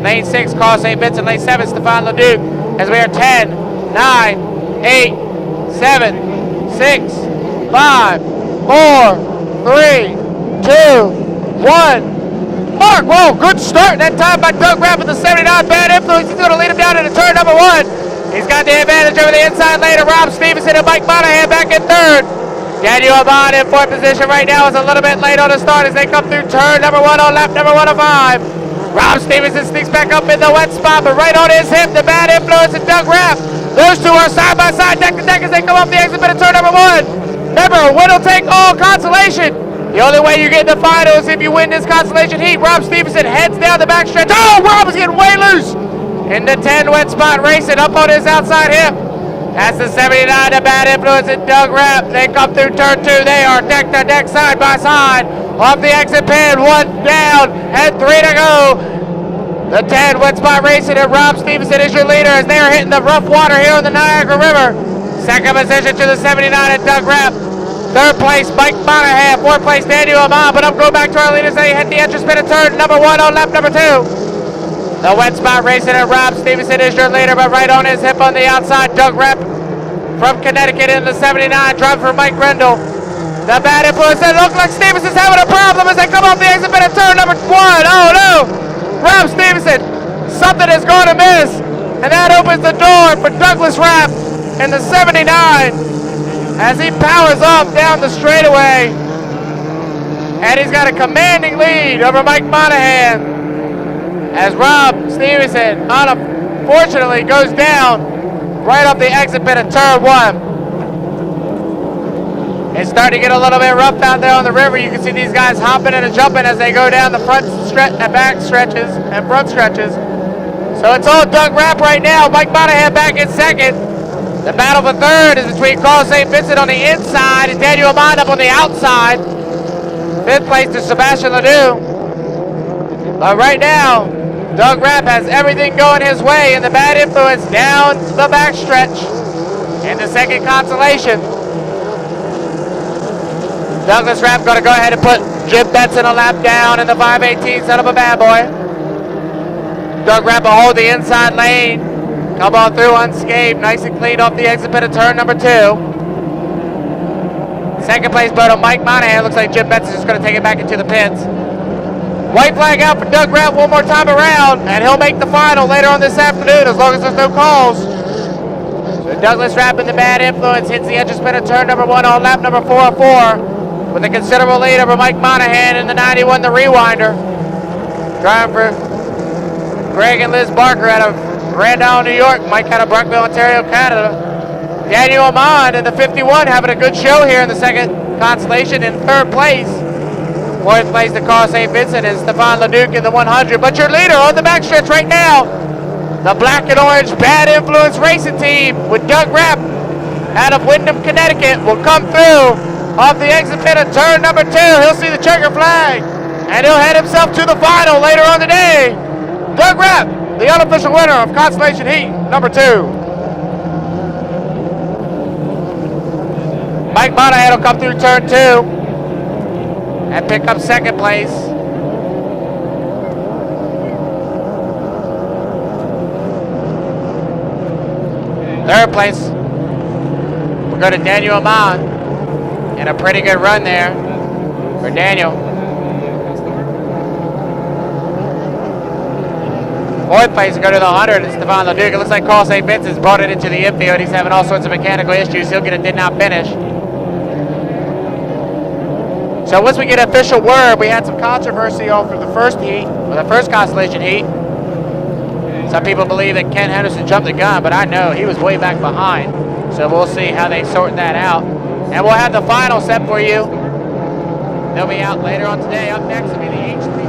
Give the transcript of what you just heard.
Lane 6, Carl St. Vincent. Lane 7, Stefan Leduc. As we are 10, 9, 8, 7, 6, 5, 4, 3, 2, 1. Mark, whoa, good start that time by Doug Rapp with the 79. Bad Influence. He's going to lead him down into turn number 1. He's got the advantage over the inside lane of Rob Stevenson and Mike Monahan back in third. Daniel Amon in fourth position right now is a little bit late on the start as they come through turn number 1 on lap number 105. Rob Stevenson sneaks back up in the wet spot, but right on his hip, the Bad Influence and Doug Rapp. Those two are side by side, neck to neck as they come up the exit bit of turn number 1. Remember, winner take all Consolation. The only way you get in the final is if you win this Consolation heat. Rob Stevenson heads down the backstretch. Oh, Rob is getting way loose. In the 10 wet spot, racing up on his outside hip. That's the 79, the Bad Influence and Doug Rapp. They come through turn 2. They are neck to neck, side by side. Off the exit pin, 1 down and 3 to go. The 10 wet spot racing and Rob Stevenson is your leader as they are hitting the rough water here on the Niagara River. Second position to the 79 and Doug Rapp. Third place, Mike Monahan. Fourth place, Daniel Amon. But I'm going back to our leaders. They hit the entrance pit of turn number 1 on lap number 2. The wet spot racing and Rob Stevenson is your leader, but right on his hip on the outside, Doug Rapp from Connecticut in the 79, driving for Mike Grindle. The Bad Influence, it looks like Stevenson's having a problem as they come off the exit pit of turn number 1. Oh no! Rob Stevenson, something is going to miss, and that opens the door for Douglas Rapp in the 79 as he powers off down the straightaway, and he's got a commanding lead over Mike Monahan as Rob Stevenson unfortunately goes down right off the exit pit of turn 1. It's starting to get a little bit rough out there on the river. You can see these guys hopping and jumping as they go down the front stretch and back stretches and front stretches. So it's all Doug Rapp right now. Mike Monahan back in second. The battle for third is between Carl St. Vincent on the inside and Daniel Amon up on the outside. Fifth place to Sebastian Ledoux. But right now, Doug Rapp has everything going his way, and the Bad Influence down the backstretch in the second Consolation. Douglas Rapp going to go ahead and put Jim Benson a lap down in the 518, son of a bad boy. Doug Rapp will hold the inside lane, come on through unscathed, nice and clean off the exit pit of turn number 2. Second place moto Mike Monahan. Looks like Jim Benson's just going to take it back into the pits. White flag out for Doug Rapp one more time around, and he'll make the final later on this afternoon as long as there's no calls. So Douglas Rapp in the Bad Influence hits the entrance pit of turn number 1 on lap number 404 with a considerable lead over Mike Monahan in the 91, the Rewinder. Driving for Greg and Liz Barker out of Grand Isle, New York. Mike out of Brockville, Ontario, Canada. Daniel Amon in the 51 having a good show here in the second Consolation in third place. Fourth place to Carl St. Vincent and Stefan Leduc in the 100. But your leader on the backstretch right now, the black and orange Bad Influence racing team with Doug Rapp out of Windham, Connecticut will come through off the exit pit of turn number 2. He'll see the checker flag and he'll head himself to the final later on today. Doug Rapp, the unofficial winner of Consolation Heat number 2. Mike Monahan will come through turn 2 and pick up second place. Third place, we'll go to Daniel Amon. And a pretty good run there for Daniel. Fourth place, go to the 100, it's Stefan Leduc. It looks like Carl St. Vincent's brought it into the infield. He's having all sorts of mechanical issues. He'll get a did not finish. So once we get official word, we had some controversy over the first heat, or the first Consolation heat. Some people believe that Ken Henderson jumped the gun, but I know he was way back behind. So we'll see how they sort that out. And we'll have the final set for you. They'll be out later on today. Up next will be the H3.